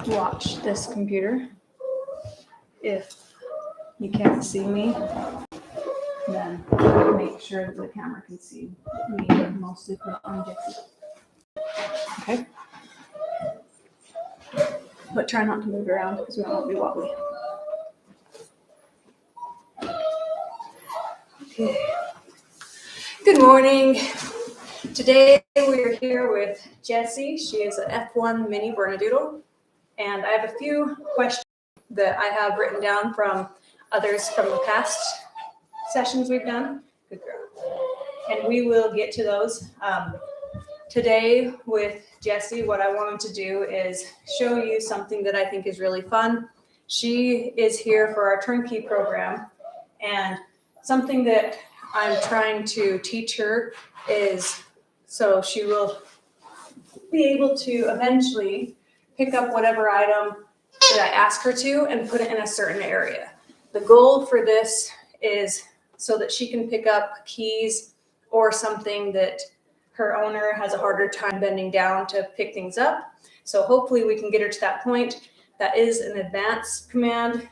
watch this computer. If you can't see me, then make sure that the camera can see me, but mostly put it on Jessie. Okay? But try not to move around because we don't want to be wobbly. Okay. Good morning. Today we're here with Jessie. She is an F1 mini Bernedoodle. And I have a few questions that I have written down from others from the past sessions we've done. Good girl. And we will get to those. Today with Jessie, what I wanted to do is show you something that I think is really fun. She is here for our turnkey program, and something that I'm trying to teach her is so she will be able to eventually pick up whatever item that I ask her to and put it in a certain area. The goal for this is so that she can pick up keys or something that her owner has a harder time bending down to pick things up. So hopefully we can get her to that point. That is an advanced command,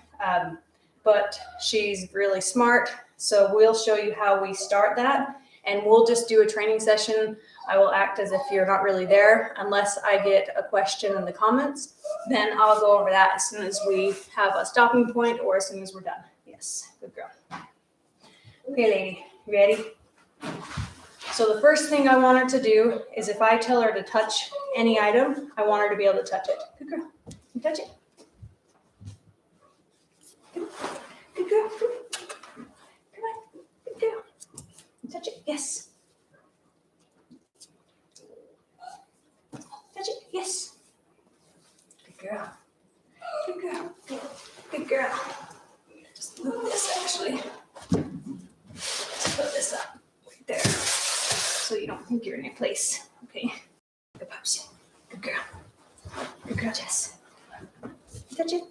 but she's really smart. So we'll show you how we start that, and we'll just do a training session. I will act as if you're not really there unless I get a question in the comments. Then I'll go over that as soon as we have a stopping point or as soon as we're done. Yes, good girl. Okay, lady, you ready? So the first thing I want her to do is if I tell her to touch any item, I want her to be able to touch it. Good girl. You touch it. Good girl. Come on. Good girl. You touch it. Yes. Touch it. Yes. Good girl. Good girl. Good girl. Just move this actually. Just put this up right there, so you don't think you're in your place. Okay. Good pups. Good girl. Good girl, Jess. Touch it.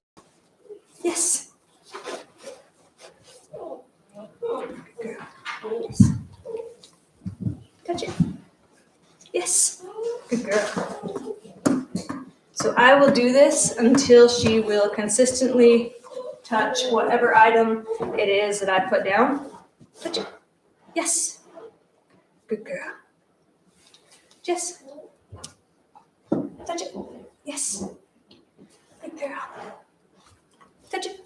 Yes. Good girl. Yes. Touch it. Yes. Good girl. So I will do this until she will consistently touch whatever item it is that I put down. Touch it. Yes. Good girl. Jess. Touch it. Yes. Good girl. Touch it.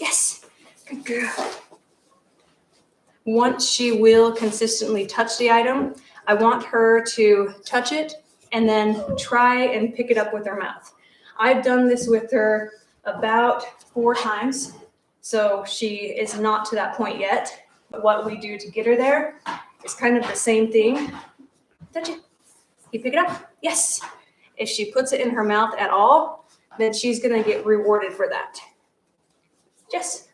Yes. Good girl. Once she will consistently touch the item, I want her to touch it and then try and pick it up with her mouth. I've done this with her about 4 times, so she is not to that point yet. But what we do to get her there is kind of the same thing. Touch it. You pick it up? Yes. If she puts it in her mouth at all, then she's going to get rewarded for that. Jess,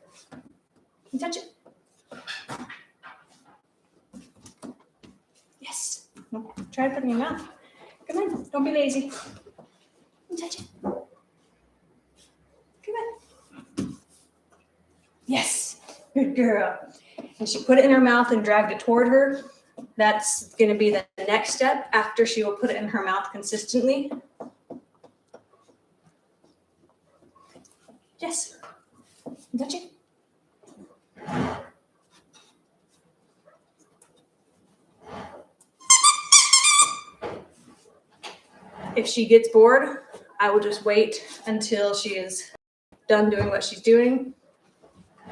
you touch it? Yes. Try to put it in your mouth. Come on. Don't be lazy. You touch it. Come on. Yes. Good girl. And she put it in her mouth and dragged it toward her. That's going to be the next step after she will put it in her mouth consistently. Yes. Touch it. If she gets bored, I will just wait until she is done doing what she's doing.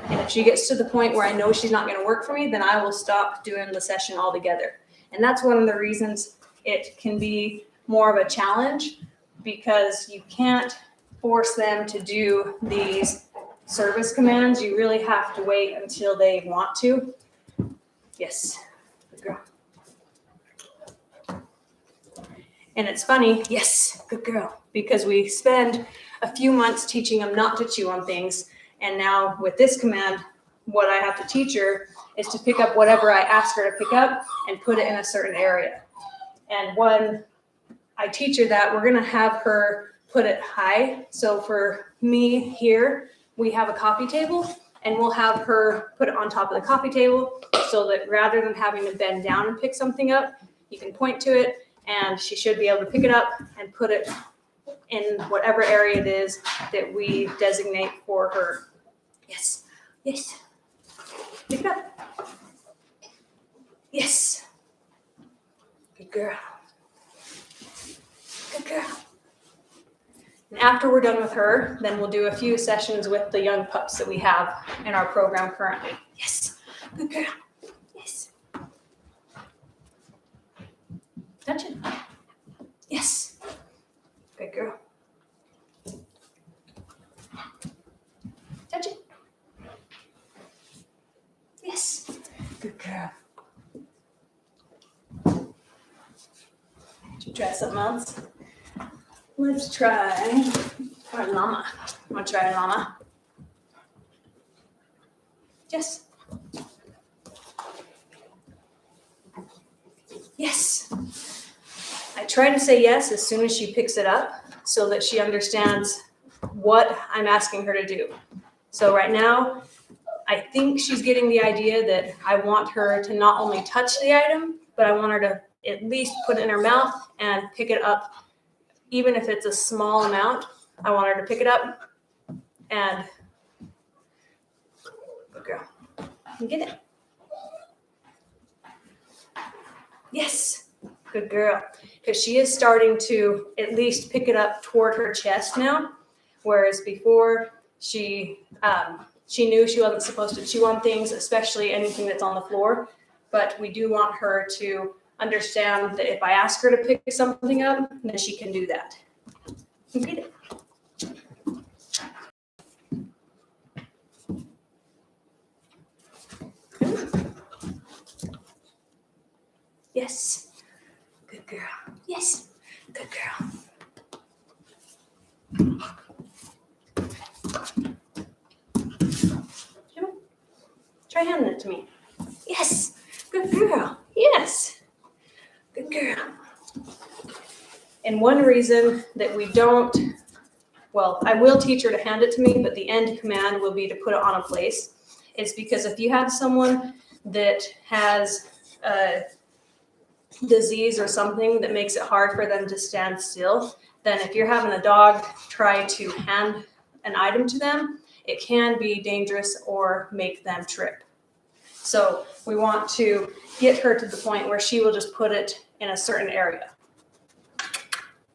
And if she gets to the point where I know she's not going to work for me, then I will stop doing the session altogether. And that's one of the reasons it can be more of a challenge, because you can't force them to do these service commands. You really have to wait until they want to. Yes, good girl. And it's funny, yes, good girl, because we spend a few months teaching them not to chew on things. And now with this command, what I have to teach her is to pick up whatever I ask her to pick up and put it in a certain area. And when I teach her that, we're going to have her put it high. So for me here, we have a coffee table, and we'll have her put it on top of the coffee table so that rather than having to bend down and pick something up, you can point to it, and she should be able to pick it up and put it in whatever area it is that we designate for her. Yes, yes. Pick it up. Yes. Good girl. Good girl. And after we're done with her, then we'll do a few sessions with the young pups that we have in our program currently. Yes. Good girl. Yes. Touch it. Yes. Good girl. Touch it. Yes. Good girl. Should we try something else? Let's try our llama. Want to try a llama? Yes. Yes. I try to say yes as soon as she picks it up so that she understands what I'm asking her to do. So right now, I think she's getting the idea that I want her to not only touch the item, but I want her to at least put it in her mouth and pick it up. Even if it's a small amount, I want her to pick it up and good girl. And get it. Yes, good girl. Because she is starting to at least pick it up toward her chest now, whereas before she knew she wasn't supposed to chew on things, especially anything that's on the floor. But we do want her to understand that if I ask her to pick something up, then she can do that. Get it. Yes. Good girl. Yes. Good girl. Try handing it to me. Yes. Good girl. Yes. Good girl. And one reason that we don't, well, I will teach her to hand it to me, but the end command will be to put it on a place. It's because if you have someone that has a disease or something that makes it hard for them to stand still, then if you're having a dog try to hand an item to them, it can be dangerous or make them trip. So we want to get her to the point where she will just put it in a certain area.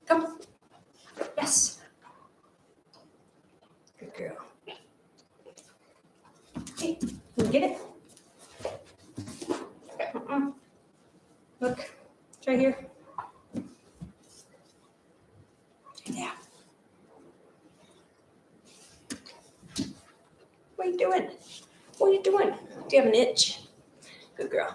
Come. Yes. Good girl. Hey, can you get it? Look, try here. Yeah. What are you doing? What are you doing? Do you have an itch? Good girl.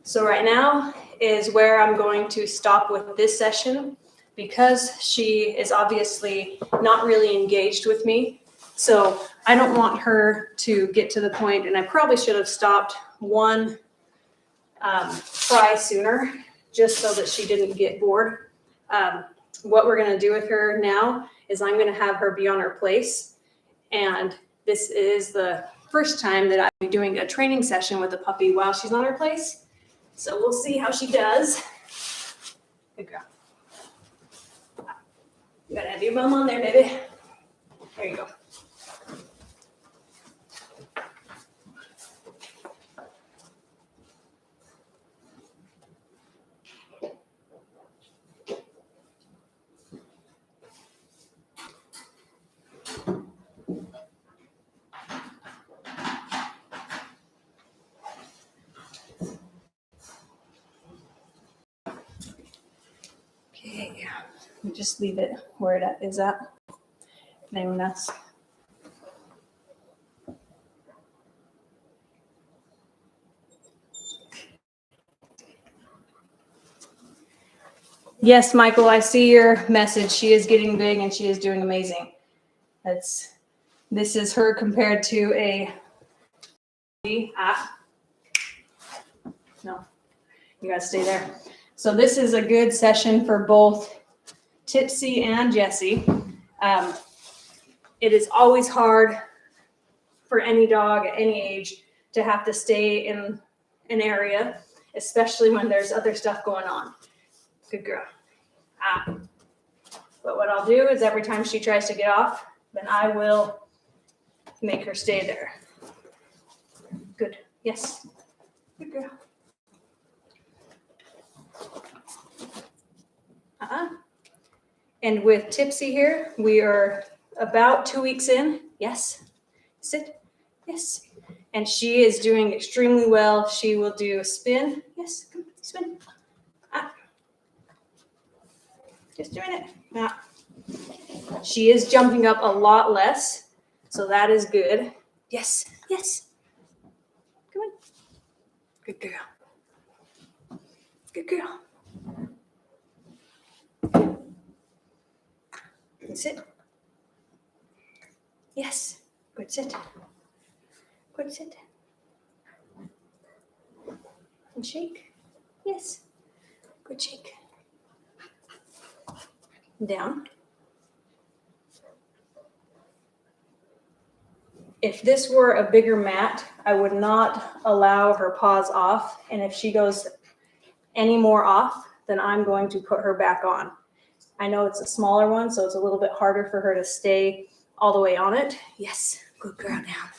So right now is where I'm going to stop with this session because she is obviously not really engaged with me. So I don't want her to get to the point, and I probably should have stopped one try sooner just so that she didn't get bored. What we're going to do with her now is I'm going to have her be on her place. And this is the first time that I'll be doing a training session with a puppy while she's on her place. So we'll see how she does. Good girl. You gotta have your bum on there, baby. There you go. Okay, we just leave it where it is at. Anyone else? Yes, Michael, I see your message. She is getting big and she is doing amazing. This is her compared to a no, you gotta stay there. So this is a good session for both Tipsy and Jessie. It is always hard for any dog at any age to have to stay in an area, especially when there's other stuff going on. Good girl. But what I'll do is every time she tries to get off, then I will make her stay there. Good. Yes. Good girl. And with Tipsy here, we are about 2 weeks in. Yes. Sit. Yes. And she is doing extremely well. She will do a spin. Yes. Come, spin. Just doing it. She is jumping up a lot less, so that is good. Yes. Yes. Come on. Good girl. Good girl. Good sit. Yes. Good sit. Good sit. And shake. Yes. Good shake. Down. If this were a bigger mat, I would not allow her paws off. And if she goes any more off, then I'm going to put her back on. I know it's a smaller one, so it's a little bit harder for her to stay all the way on it. Yes, good girl down.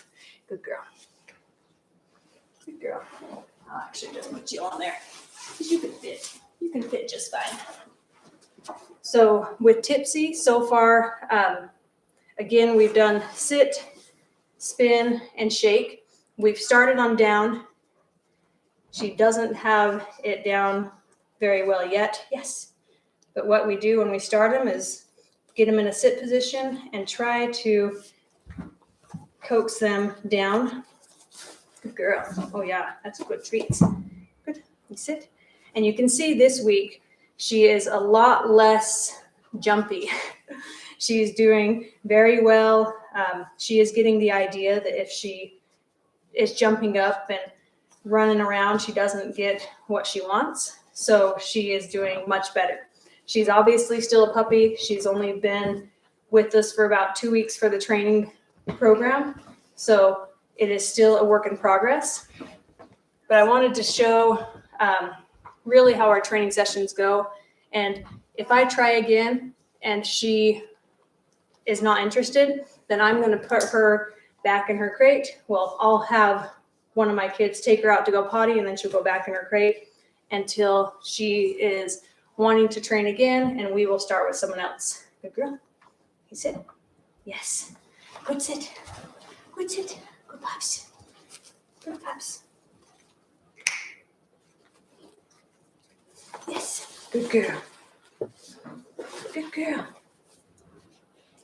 Good girl. Good girl. I'll actually just put you on there because you can fit. You can fit just fine. So with Tipsy, so far, again, we've done sit, spin, and shake. We've started on down. She doesn't have it down very well yet. Yes. But what we do when we start them is get them in a sit position and try to coax them down. Good girl. Oh yeah, that's good treats. Good. You sit. And you can see this week, she is a lot less jumpy. She's doing very well. She is getting the idea that if she is jumping up and running around, she doesn't get what she wants. So she is doing much better. She's obviously still a puppy. She's only been with us for about 2 weeks for the training program. So it is still a work in progress. But I wanted to show really how our training sessions go. And if I try again and she is not interested, then I'm going to put her back in her crate. Well, I'll have one of my kids take her out to go potty, and then she'll go back in her crate until she is wanting to train again, and we will start with someone else. Good girl. You sit. Yes. Good sit. Good sit. Good pups. Good pups. Yes. Good girl. Good girl.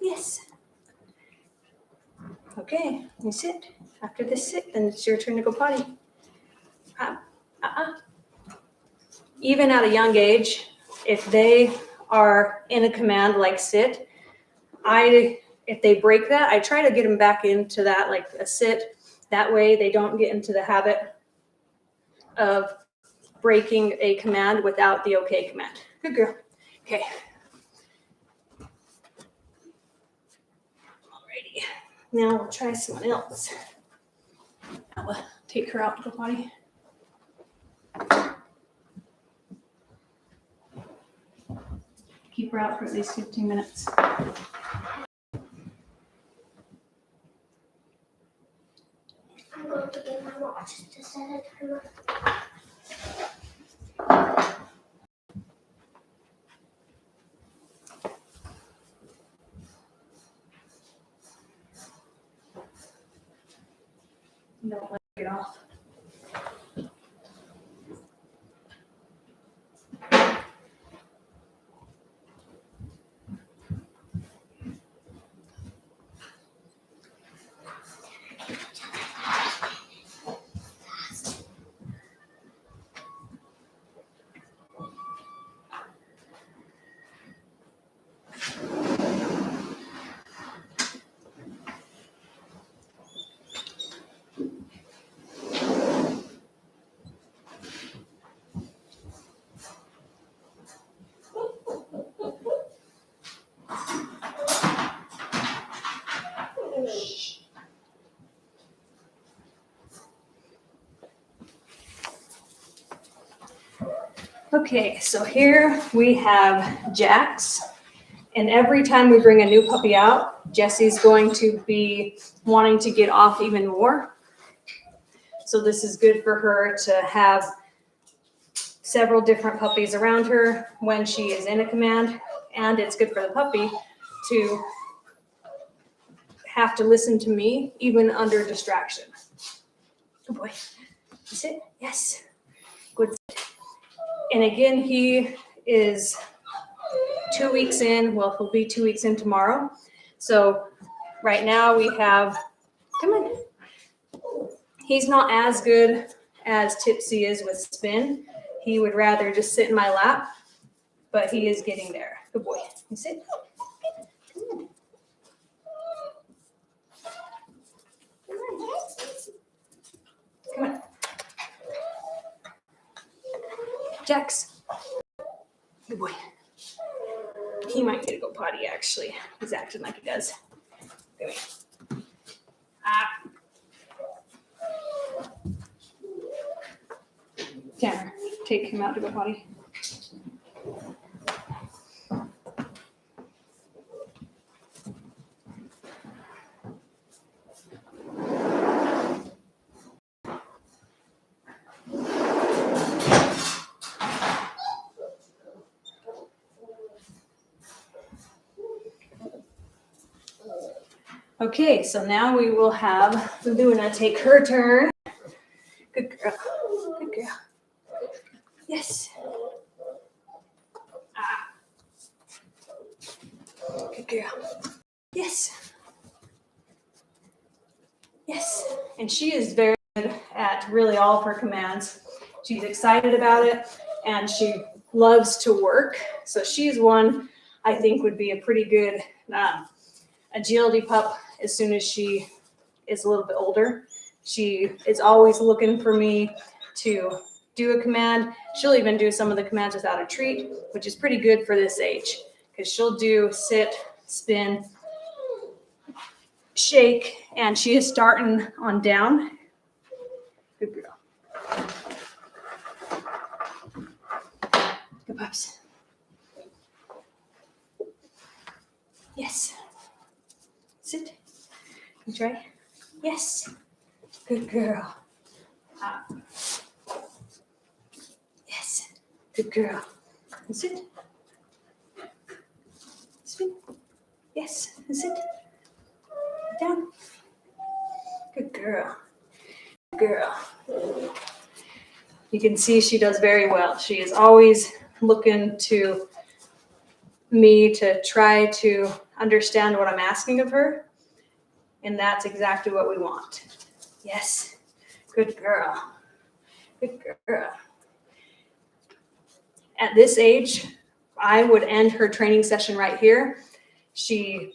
Yes. Okay, you sit. After this sit, then it's your turn to go potty. Even at a young age, if they are in a command like sit, if they break that, I try to get them back into that like a sit. That way they don't get into the habit of breaking a command without the okay command. Good girl. Okay. Alrighty. Now we'll try someone else. I'll take her out to go potty. Keep her out for at least 15 minutes. I'm going to get my watch to set a timer. Don't let her get off. Okay, so here we have Jax. And every time we bring a new puppy out, Jessie's going to be wanting to get off even more. So this is good for her to have several different puppies around her when she is in a command. And it's good for the puppy to have to listen to me even under distraction. Good boy. Sit. Yes. Good. And again, he is 2 weeks in. Well, he'll be 2 weeks in tomorrow. So right now we have, come on. He's not as good as Tipsy is with spin. He would rather just sit in my lap, but he is getting there. Good boy. You sit. Come on. Come on. Jax. Good boy. He might get to go potty, actually. He's acting like he does. Come here. Tanner, take him out to go potty. Okay, so now we will have Luna take her turn. Good girl. Good girl. Yes. Good girl. Yes. Yes. And she is very good at really all of her commands. She's excited about it and she loves to work. So she's one I think would be a pretty good agility pup as soon as she is a little bit older. She is always looking for me to do a command. She'll even do some of the commands without a treat, which is pretty good for this age because she'll do sit, spin, shake, and she is starting on down. Good girl. Good pups. Yes. Sit. You try. Yes. Good girl. Yes. Good girl. Sit. Spin. Yes. Sit. Down. Good girl. Good girl. You can see she does very well. She is always looking to me to try to understand what I'm asking of her. And that's exactly what we want. Yes. Good girl. Good girl. At this age, I would end her training session right here. She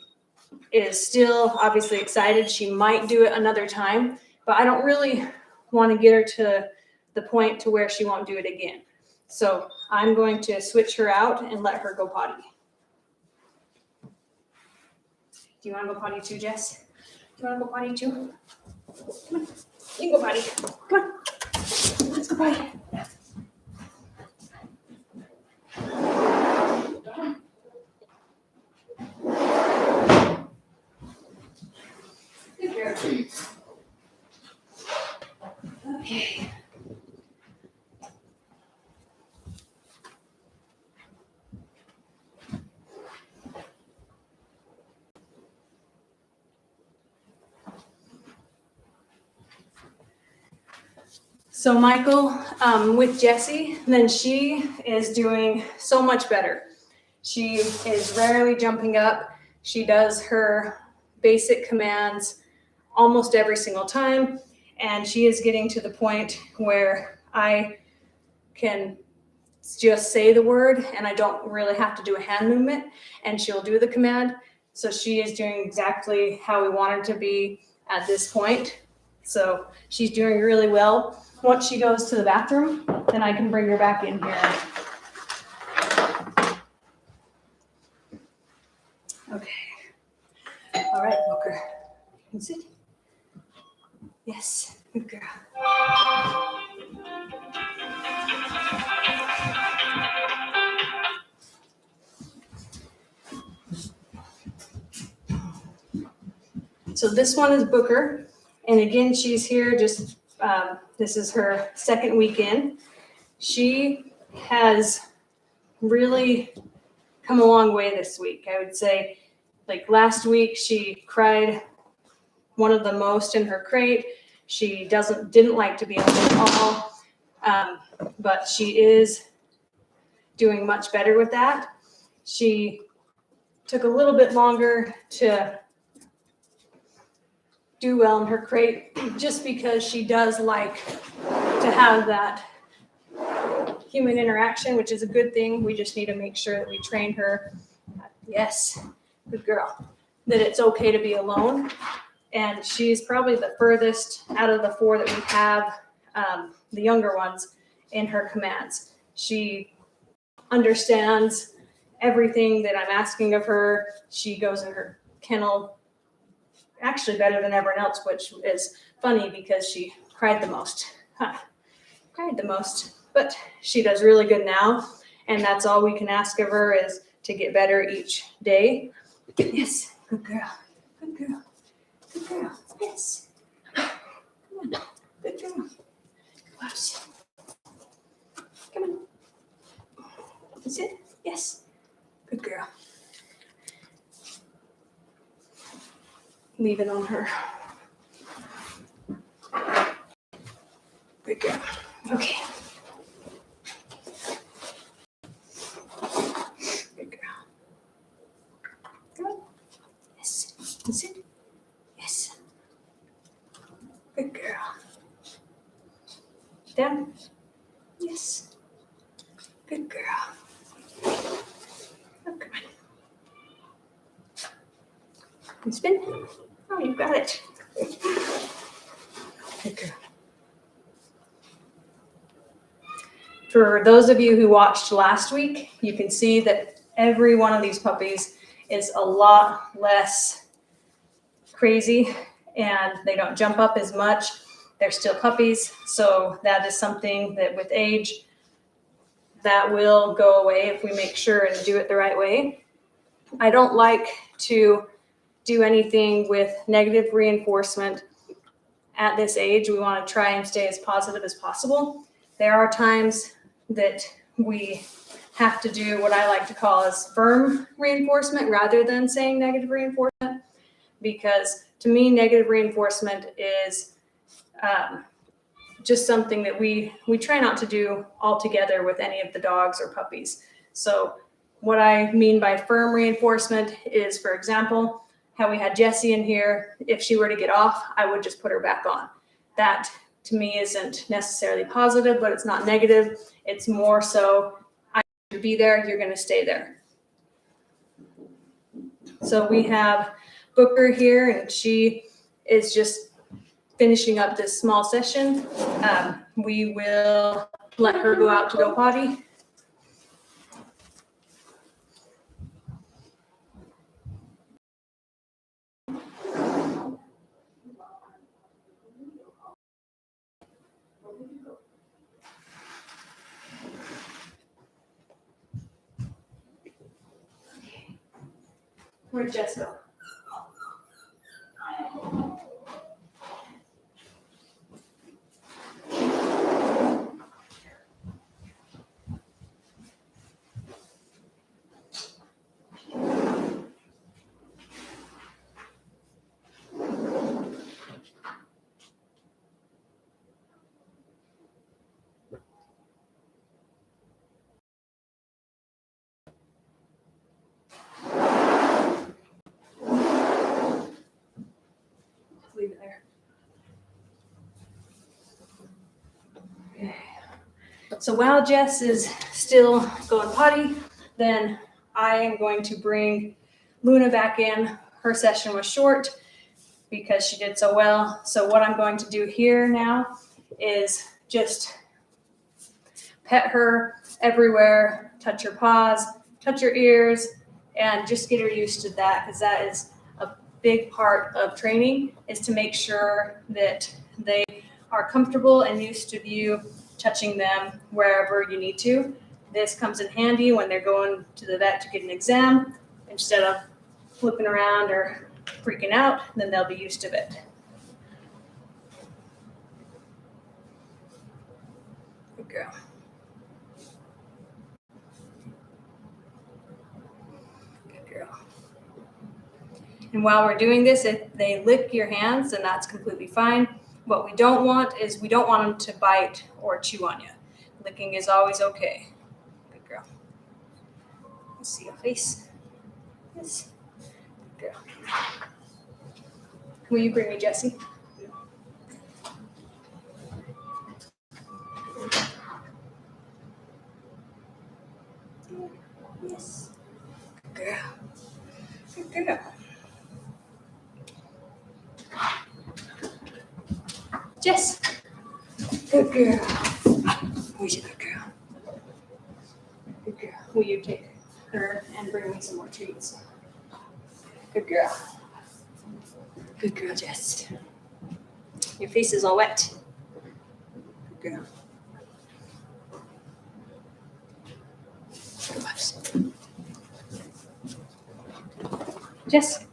is still obviously excited. She might do it another time, but I don't really want to get her to the point to where she won't do it again. So I'm going to switch her out and let her go potty. Do you want to go potty too, Jess? Do you want to go potty too? Come on. You can go potty. Come on. Let's go potty. Good girl. Okay. So Michael, with Jessie, then she is doing so much better. She is rarely jumping up. She does her basic commands almost every single time. And she is getting to the point where I can just say the word and I don't really have to do a hand movement and she'll do the command. So she is doing exactly how we want her to be at this point. So she's doing really well. Once she goes to the bathroom, then I can bring her back in here. Okay. All right, Booker. You can sit. Yes, good girl. So this one is Booker. And again, she's here just, this is her second weekend. She has really come a long way this week. I would say, like last week, she cried one of the most in her crate. She didn't like to be alone at all, but she is doing much better with that. She took a little bit longer to do well in her crate just because she does like to have that human interaction, which is a good thing. We just need to make sure that we train her. Yes, good girl. That it's okay to be alone. And she's probably the furthest out of the four that we have, the younger ones, in her commands. She understands everything that I'm asking of her. She goes in her kennel actually better than everyone else, which is funny because she cried the most. Cried the most, but she does really good now. And that's all we can ask of her is to get better each day. Yes, good girl, good girl. Good girl. Yes. Come on. Good girl. Watch. Come on. That's it. Yes. Good girl. Leave it on her. Good girl. Okay. Good girl. Come on. Yes. That's it. Yes. Good girl. Down. Yes. Good girl. Oh, come on. And spin. Oh, you got it. Good girl. For those of you who watched last week, you can see that every one of these puppies is a lot less crazy and they don't jump up as much. They're still puppies. So that is something that with age, that will go away if we make sure and do it the right way. I don't like to do anything with negative reinforcement at this age. We want to try and stay as positive as possible. There are times that we have to do what I like to call as firm reinforcement rather than saying negative reinforcement, because to me, negative reinforcement is just something that we try not to do altogether with any of the dogs or puppies. So what I mean by firm reinforcement is, for example, how we had Jessie in here. If she were to get off, I would just put her back on. That to me isn't necessarily positive, but it's not negative. It's more so, I need to be there, you're going to stay there. So we have Booker here, and she is just finishing up this small session. We will let her go out to go potty. Where'd Jess go? Leave it there. Okay. So while Jess is still going potty, then I am going to bring Luna back in. Her session was short because she did so well. So what I'm going to do here now is just pet her everywhere, touch her paws, touch her ears, and just get her used to that, because that is a big part of training, is to make sure that they are comfortable and used to you touching them wherever you need to. This comes in handy when they're going to the vet to get an exam. Instead of flipping around or freaking out, then they'll be used to it. Good girl. Good girl. And while we're doing this, if they lick your hands, then that's completely fine. What we don't want is we don't want them to bite or chew on you. Licking is always okay. Good girl. Let's see your face. Yes. Good girl. Will you bring me Jessie? Yes. Good girl. Good girl. Jess. Good girl. Who's your good girl? Good girl. Will you take her and bring me some more treats? Good girl. Good girl, Jess. Your face is all wet. Good girl. Good pups. Jess.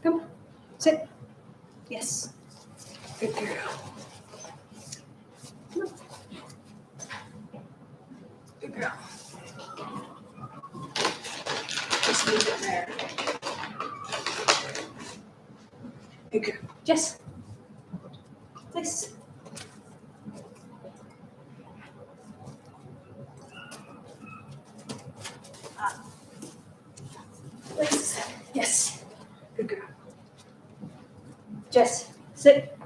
Come. Sit. Yes. Good girl. Come on. Good girl. Just leave it there. Good girl. Jess. Place. Place. Yes. Good girl. Jess, sit.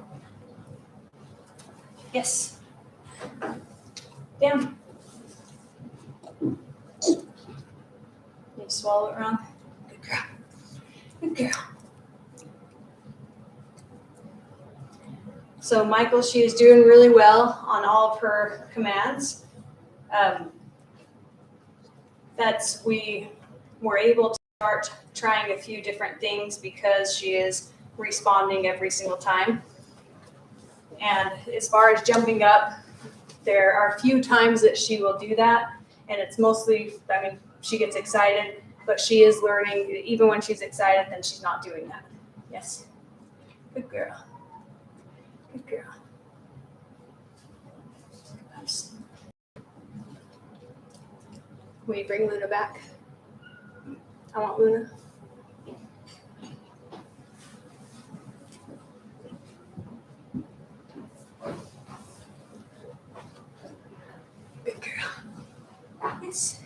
Yes. Down. You swallow it wrong. Good girl. Good girl. So Michael, she is doing really well on all of her commands. We were able to start trying a few different things because she is responding every single time. And as far as jumping up, there are a few times that she will do that. And it's mostly, she gets excited, but she is learning, even when she's excited, then she's not doing that. Yes. Good girl. Good girl. Nice. Will you bring Luna back? I want Luna. Good girl. Yes.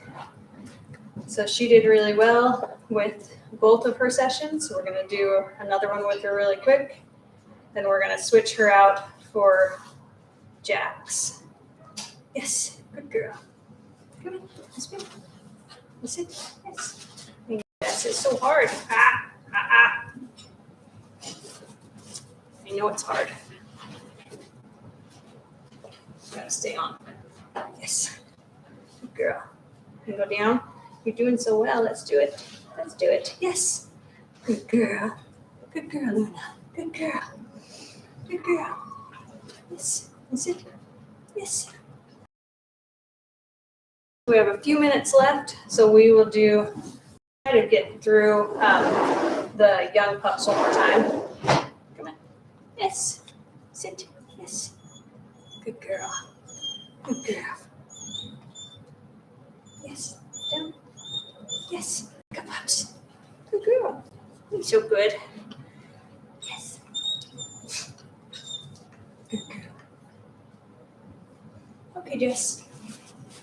So she did really well with both of her sessions. We're going to do another one with her really quick. Then we're going to switch her out for Jax. Yes. Good girl. Come on. Let's go. Listen. Yes. Yes, it's so hard. I know it's hard. Gotta stay on. Yes. Good girl. You go down. You're doing so well. Let's do it. Let's do it. Yes. Good girl. Good girl, Luna. Good girl. Good girl. Yes. Listen. Yes. We have a few minutes left, so we will try to get through the young pups one more time. Come on. Yes. Sit. Yes. Good girl. Good girl. Yes. Down. Yes. Good pups. Good girl. You're so good. Yes. Good girl. Okay, Jess.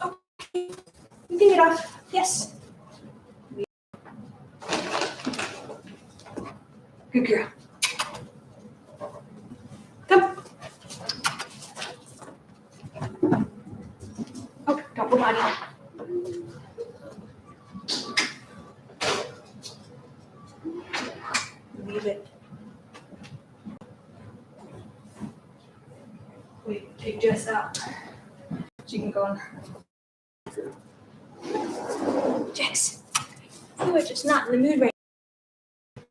Okay. You can get off. Yes. Good girl. Come. Oh, don't go on. Leave it. We take Jess out. She can go on. Jax, you are just not in the mood right now.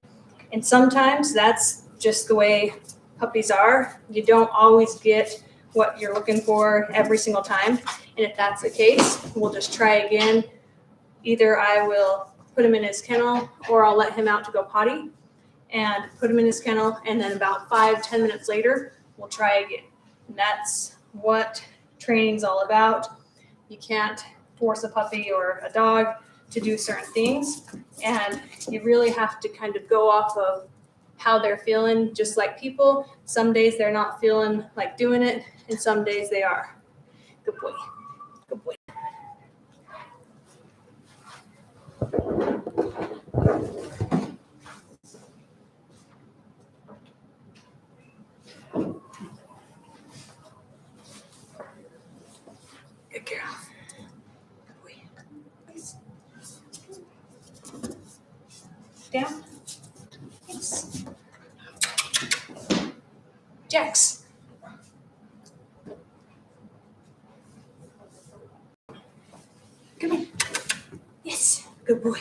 And sometimes that's just the way puppies are. You don't always get what you're looking for every single time. And if that's the case, we'll just try again. Either I will put him in his kennel, or I'll let him out to go potty and put him in his kennel. And then about 5-10 minutes later, we'll try again. And that's what training's all about. You can't force a puppy or a dog to do certain things. And you really have to kind of go off of how they're feeling, just like people. Some days they're not feeling like doing it, and some days they are. Good boy. Good boy. Good girl. Good boy. Nice. Down. Yes. Jax. Come here. Yes. Good boy.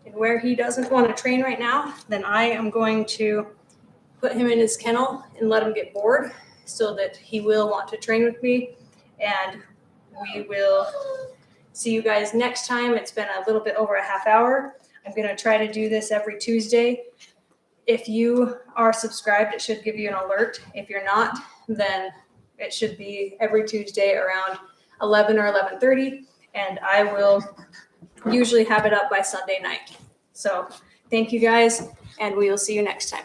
And where he doesn't want to train right now, then I am going to put him in his kennel and let him get bored so that he will want to train with me. And we will see you guys next time. It's been a little bit over a half hour. I'm going to try to do this every Tuesday. If you are subscribed, it should give you an alert. If you're not, then it should be every Tuesday around 11 or 11:30. And I will usually have it up by Sunday night. So thank you guys, and we will see you next time.